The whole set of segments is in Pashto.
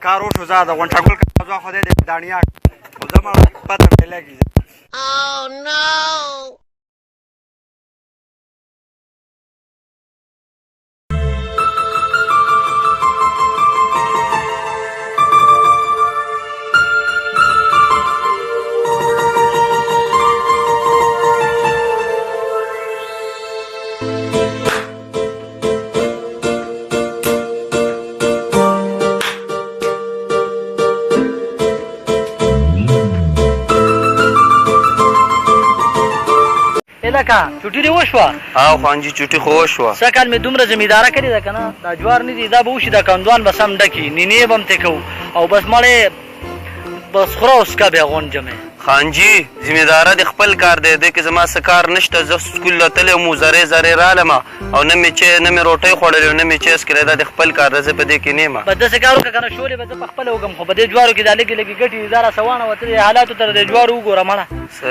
کار وشو زه د غونټه ګل کاغذ خدای دې دانیا خو زما پته پرې لګي. لکه چوټي دې وشوه؟ او خوانجي چوټي خو وشوه. سږ کال مې دومره زمینداره کړې ده که نه، دا جوار نه دي، دا به وشي، دا کندوان به سم ډکي، نینې به هم ترې کوو او بس مړې بس خوره او څکه بیا غونجه مې. خانجي زمینداره د خپل کار دی، دی کې زما څه کار نشته. زه سکول له تللی وم، زرې زرې رالم او نه مې روټۍ خوړلې او نه مې چیس کړی. دا د خپل کار دی، زه په دې کې نه یم. بس داسې کار وکړه که نه، شولې به زه په خپله وکړم، خو په دې جوارو کې دا لږې لږې ګټې زه راسوانه وتلې حالاتو ته د جوارو وګوره مړه.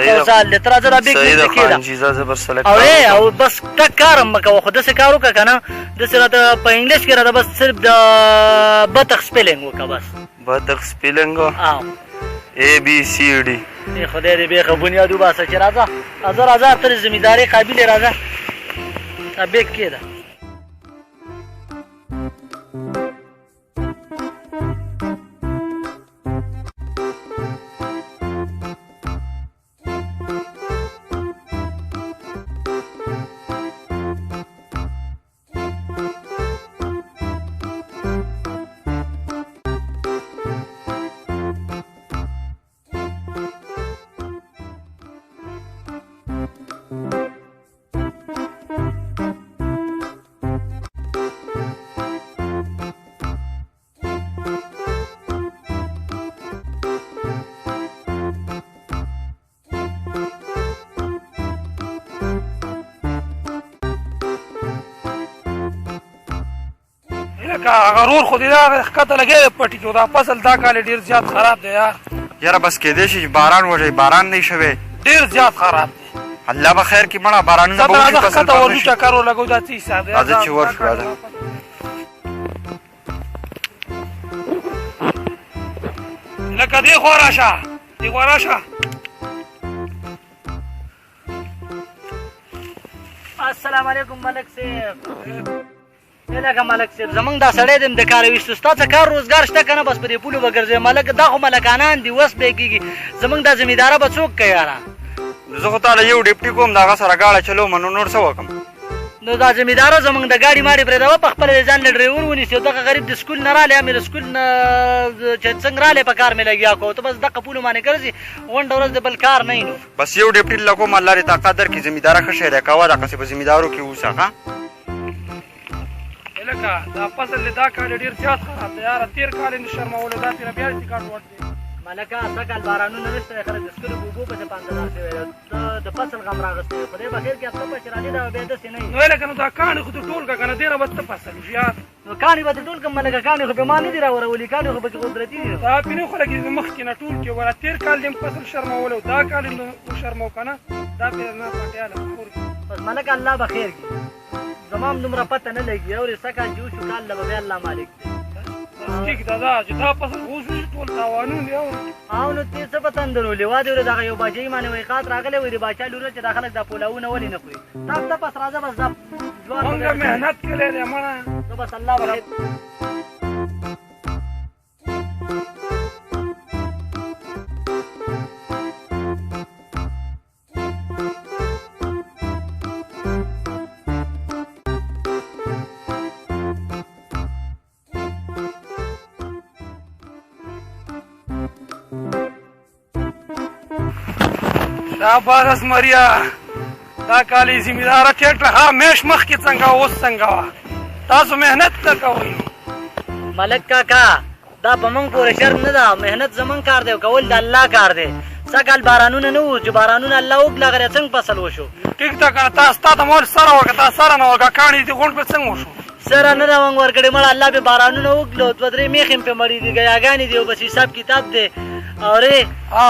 یو سال دی ته راځه دا بیګ صحیح ده نږدې کېږده خانجي، زه زبر سره کار او بس ټک کار هم مه کوه، خو داسې کار وکړه که نه، داسې راته په انګلیش کې راته بس صرف د بطخ سپیلنګ وکړه بس. بطخ سپیلنګ ABCD. خدای دې بیخه بنیاد وباسه چې راځه راځه تر زمیندارۍ قابل یې راځه دا بیګ کېږده. غرور خو دې دا ښکته لګی پټي کې، دا فصل دا کال ډېر زیات خراب دی یار. یاره بس کېدی شي چې باران وشي، باران نه شوی، ډېر زیات خراب دی. الله به خیر کړي مړه، بارانونه به وشي، فصل به ورځو چکر ولګو، دا څه حساب دی؟ راځه چې ورشو. راځه لکه دې خوا راشه، دې خوا راشه. السلام علیکم ملک صاحب. لکه ملک صاحب زمونږ دا سړی دی د کار ویستو، ستا څه کار روزګار شته که نه؟ بس په دې پولو به ګرځې ملک، دا خو ملکانان دي، وس به یې کېږي. زمونږ دا زمینداره به څوک کوي یاره؟ زه خو تاله یو ډیپټي کوم، د هغه سره ګاډه چلوم، نو نور څه وکړم؟ نو دا زمینداره زمونږ د ګاډي ماډي پرېږدوه، په خپله د ځان له ډریور ونیسي او دغه غریب د سکول نه رالی، مې د سکول نه چې څنګه رالی په کار مې لګیا کړو، ته بس دغه پولو باندې ګرځي، غونډه ورځ د بل کار نه وي. نو بس یو ډیپټي له کوم، الله دې طاقت درکړي، زمینداره ښه شی دی، کوه دقسې په زمیندارو کې اوسه. ښه لکه دا فصل دې دا کال ډېر زیات خراب دی یاره، تېر کال یې نه شرمولو، دا تېره بیا دې کار وټ دی. ملکه سږ کال بارانونه نشته دی، خلک د سکلو په اوبو پسې پانځدار شوی دی، د فصل غم راغستی دی، خدای به خیر کړي، هفته پسې راځي دا بیا داسې نه وي. نو لکه نو دا کاڼي خو دې ټول کړه که نه، دې نه به څه فصل وشي یار. نو کاڼي به دې ټول کړم ملکه، کاڼي خو به ما نه دي راورولي، کاڼي خو پکې قدرتي دي. دا پې نه خو لګي مخکې نه ټول کې وره، تېر کال دې فصل شرمولو، دا کال یې وشرمو که نه، دا پې نه پټیاله. بس ملکه الله به خیر کړي، زما هم دومره پته نه لګي، اورې څه کال چې وشو کال له به بیا الله مالک دی. ټیک ده دا چې دا فصل اوس وشي ټول تاوانونه دي. او نو ته څه په تندر ولې وادي ورې دغه یو باچایي باندې وایقات راغلی وي، د باچا لوره چې دا خلک دا پولاونه ولې نه خوري؟ تا ته پس راځه بس دا جوار مونږ محنت کړی دی مړه، نو بس الله به شاباس مریا، دا کال یې زمینداره تېر کړه، ها میاشت مخکې څنګه اوس څنګه وه؟ تاسو محنت نه کوئ. ملک کاکا دا په موږ پورې شرط نه ده، محنت زموږ کار دی او کول د الله کار دی. څه کال بارانونه نه وو چې بارانونه الله وکړه، هغه څنګه فصل وشو؟ ټیک ده که نه، تا ستا ته مول سره وکړه، تا سره نه وکړه، کاڼي دې غونډ پې څنګه وشو؟ سره نه ده موږ ورکړې مړه، الله پې بارانونه وکړو، دوه درې میخې مې پې مړې دي، ګیاګانې دي او بس حساب کتاب دی. اورې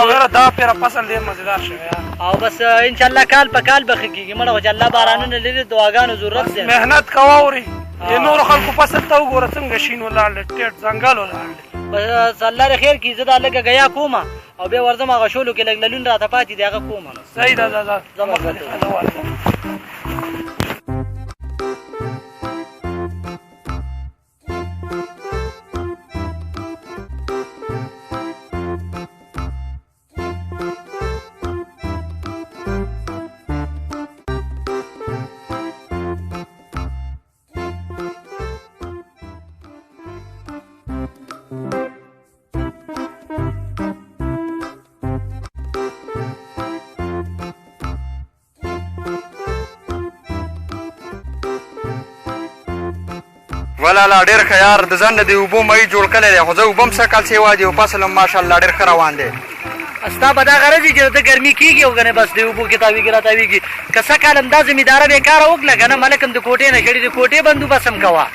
غیره دا پیره فصل ډېر مزېدار شوی او بس انشاءالله کال په کال به ښه کېږي مړه، خو چې الله بارانونه لري دعاګانو ضرورت دی. محنت کوه اورې، د نورو خلکو فصل ته وګوره څنګه شین ولاړ دی، ټیټ ځنګل ولاړ دی. بس الله دې خیر کړي، زه دا لږه ګیا کوم او بیا ورځم هغه شولو کې لږ للون راته پاتې دی هغه کوم. صحیح ده ځه زه مخکې ځم. ولاله ډېر ښه یار د ځان نه د اوبو می جوړ کړی دی، خو زه اوبه هم سږ کال سیوا دي او فصل هم ماشاءالله ډېر ښه روان دی. ستا به دا غرض وي چې ته ګرمي کېږي او کنه بس د اوبو کې تاویږي راتاویږي. که څه کال هم دا زمینداره بېکاره وکړه که نه ملک هم د کوټې نه شړي، د کوټې بندوبست هم کوه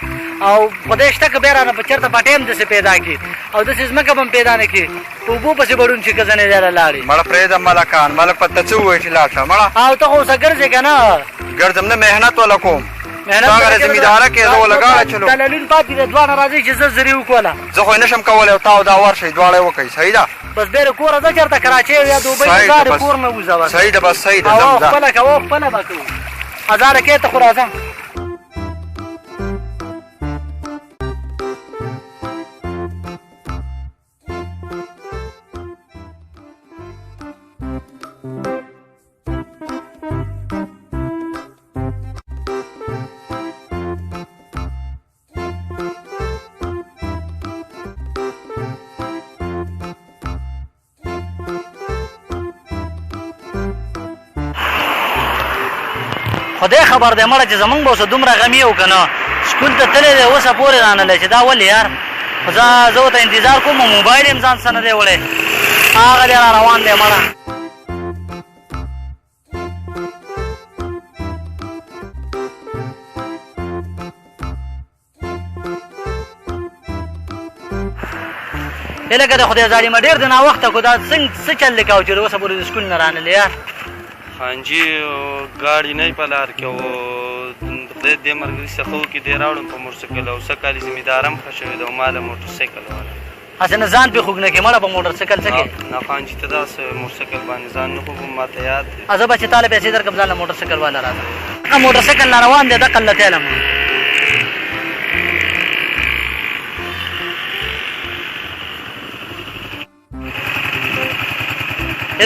او خدای شته که بیا رانه په چېرته پټۍ هم داسې پیدا کړي او داسې ځمکه به هم پیدا نه کړي په اوبو پسې بړون شي که ځنې ځای له لاړې. مړه پرېږده ملکان، ملک په ته څه ووایي چې لاړ شه مړه. او ته خو اوسه ګرځې که نه. ګرځم نه، محنت وله کوم. هغه زمینداره کې زه وله ګاړه چلو. دا للون پاتې دی، دواړه راځئ چې زه زرې وکوله. زه خو یې نه شم کولی او تا او دا ورشئ دواړه یې وکئ. صحیح ده؟ بس بیا له کوره ځه چېرته کراچۍ یا دوبۍ ځه کور نه وځه بس. صحیح ده بس صحیح ده او ځم ځه. خپله کوه خپله به کوو. هزاره کې ته خو راځم. خدای خبر دی مړه چې زمونږ به اوسه دومره غم یو که نه. سکول ته تللی دی اوسه پورې رانلی چې دا ولې یار. خو زه ورته انتظار کوم موبایل یې هم ځان څه نه دی وړی، هغه دی را روان دی مړه. لکه د خدای ظالمه ډېر د ناوخته کو دا څه چل دی کوه چې د اوسه پورې د سکول نه رانلی یار. خانجي ګاډي نه په لار کې و خدای دې ملګري څخه وکړي دی راوړم په موټرسایکل او څه کالي زمینداره هم ښه شوې ده او ما له موټرسایکل والا هسې نه ځان پرې خوږ نه کړې مړه په موټرسایکل څه کې. نه خانجي ته داسې موټرسایکل باندې ځان نه خوږم ما ته یاد دی. زه به چې تا له پیسې درکړم ځان له موټرسایکل والا راځه. موټرسایکل نه روان دی دقل له تیلم.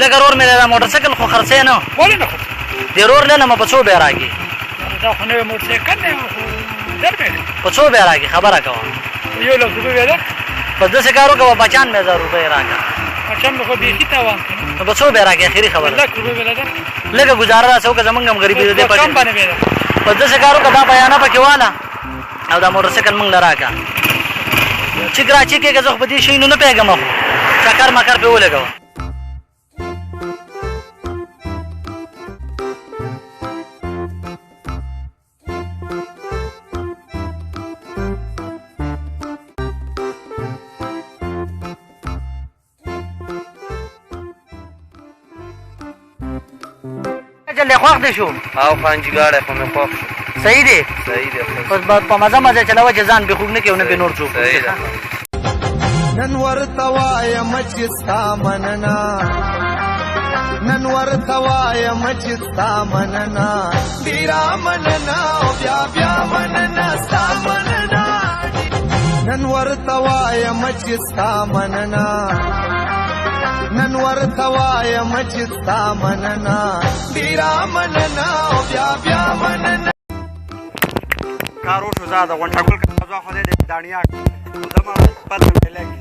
لکه رور مې دا موټرسایکل خو خرڅی نه. ولې نه خو د رور لیلمه په څو بیا راکړي. دا خو نوی موټرسایکل دی خو در مې دی په څو بیا راکړي خبره کوه. 1 لک روپۍ بیا ده. بس داسې کار وکړه 95,000 روپۍ راکړه. 95 خو بیخي تاوان کوي. نو په څو بیا راکړي اخري خبره. 1 لک روپۍ بیا ده. لږه ګزاره راسه وکړه زمونږ هم غریبي ده په کم باندې بیا ده. بس داسې کار وکړه دا بیانه پکې واله او دا موټرسایکل موږ له راکړه. چیک را چیک کېږه زه خو په دې شیونو نه پوهېږم خو چکر مکر پرې ولګوه. چل خوښ دی شو. او خانجي ګاډی خو مې خوښ شو. صحیح دی. صحیح دی بس په مزه مزه چلوه چې ځان بې خوږ نه کړي او نه پرې نور څوک. صحیح ده. نن ورته وایم چې ستا مننه، نن ورته وایم چې ستا مننه، ډېره مننه او بیا مننه ستا مننه. نن ورته وایم چې ستا مننه، نن ورته وایم چې ستا مننه، ډېره مننه او بیا مننه. کار وشو زه د غونډاګل کاغذ خدای دې دانیا زما خپل لګي.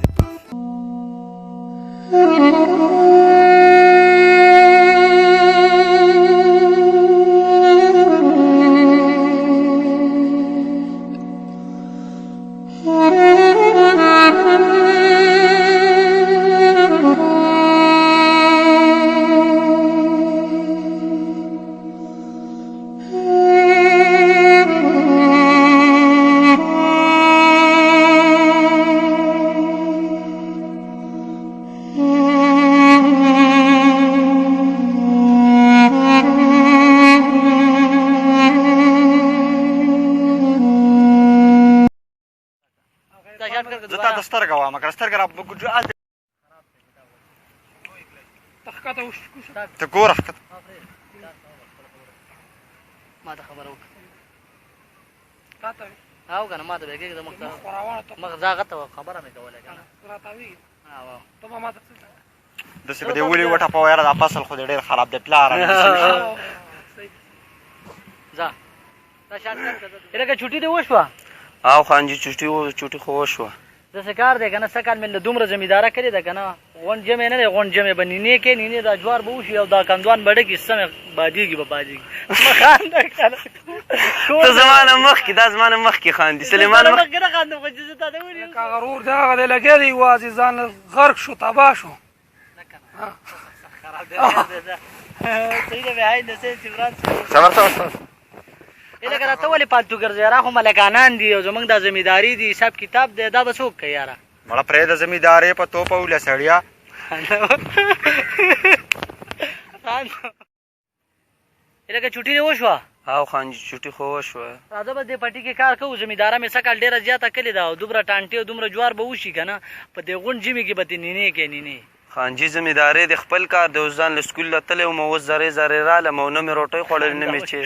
تا د سترګه وامه که سترګه را تخکته وشکوشه ته ګوره ښکته ما ته خبره وکړه تا ته او که نه ما ته به کېږده مخ روانه ته مخ زاغته وه خبره مې کوله که نه راته ویږي او ته به ما ته څه داسې به دې ولي وټپوه یاره دا فصل خو دې ډېر خراب دی پلاره ځه دا شاید لکه چوټي دې وشوه او خانجي چوټي خو وشوه داسې کار دی که نه سږ کال مې له دومره زمینداره کړې ده که نه غونډ جمع نه دی غونډ جمع به نینې کې نینې دا جوار به وشي او دا کندوان به ډکي سمې بادېږي به بادېږي خانده که نه ته زما نه مخکې دا زما نه مخکې خاندي سلیمان مخکې نه خاندم خو چې زه تا ته ونیول که غرور دی هغه دی لګیا دی یوازې ځان غرق شو تباه شو خراب دی صحیح دی بیا هاي نسې عمران صبر لکه دا ته ولې پالتو ګرځې یاره خو ملکانان دي او زموږ دا زمینداري دي حساب کتاب دی دا به څوک کوي یاره مړه پرېږده زمیندارې په توپه وله سړیا لکه چوټي دې وشوه او خانجي چوټي خو وشوه راځه بس دې پټي کې کار کوو زمینداره مې سږ کال ډېره زیاته کلې ده او دومره ټانټې او دومره جوار به وشي که نه په دې غونډ ژمي کې به تې نینې کې نینې خانجي زمیندارې د خپل کار د اوس ځان له سکول له تللی وم اوس زرې زرې رالم او نه مې روټۍ خوړلې نه مې چې